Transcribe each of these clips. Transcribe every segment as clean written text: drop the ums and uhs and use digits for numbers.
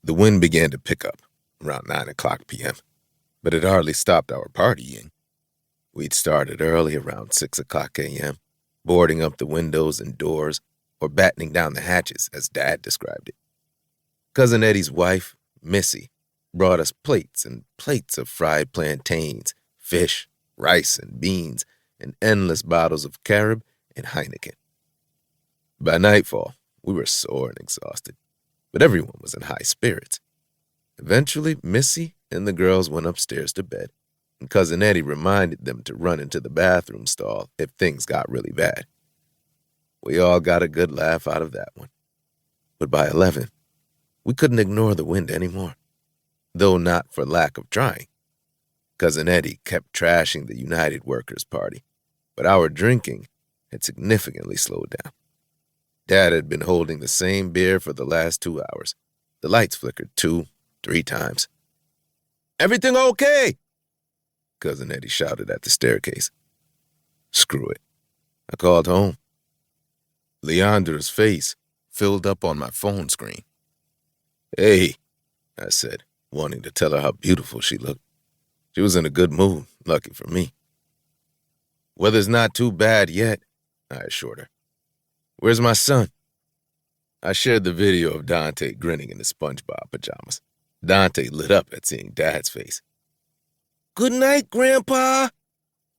The wind began to pick up around 9 o'clock p.m., but it hardly stopped our partying. We'd started early around 6 o'clock a.m., boarding up the windows and doors, or battening down the hatches, as Dad described it. Cousin Eddie's wife, Missy, brought us plates and plates of fried plantains, fish, rice, and beans, and endless bottles of Carib and Heineken. By nightfall, we were sore and exhausted, but everyone was in high spirits. Eventually, Missy and the girls went upstairs to bed, and Cousin Eddie reminded them to run into the bathroom stall if things got really bad. We all got a good laugh out of that one. But by 11, we couldn't ignore the wind anymore, though not for lack of trying. Cousin Eddie kept trashing the United Workers' Party, but our drinking had significantly slowed down. Dad had been holding the same beer for the last 2 hours. The lights flickered 2, 3 times. "Everything okay?" Cousin Eddie shouted at the staircase. Screw it. I called home. Leandra's face filled up on my phone screen. "Hey," I said, wanting to tell her how beautiful she looked. She was in a good mood, lucky for me. "Weather's not too bad yet," I assured her. "Where's my son?" I shared the video of Dante grinning in his SpongeBob pajamas. Dante lit up at seeing Dad's face. "Good night, Grandpa,"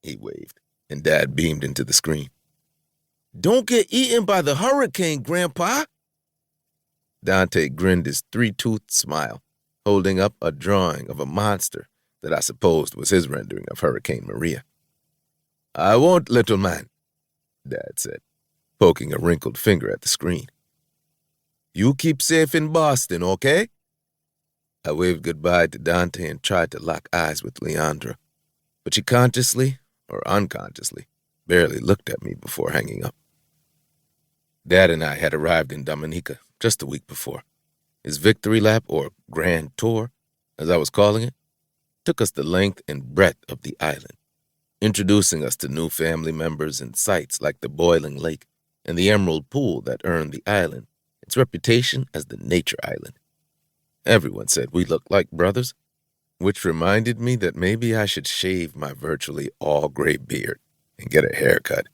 he waved, and Dad beamed into the screen. "Don't get eaten by the hurricane, Grandpa." Dante grinned his three-toothed smile, holding up a drawing of a monster that I supposed was his rendering of Hurricane Maria. "I won't, little man," Dad said, poking a wrinkled finger at the screen. "You keep safe in Boston, okay?" I waved goodbye to Dante and tried to lock eyes with Leandra, but she consciously, or unconsciously, barely looked at me before hanging up. Dad and I had arrived in Dominica just a week before. His victory lap, or grand tour, as I was calling it, took us the length and breadth of the island, introducing us to new family members and sights like the boiling lake and the emerald pool that earned the island its reputation as the nature island. Everyone said we looked like brothers, which reminded me that maybe I should shave my virtually all-gray beard and get a haircut.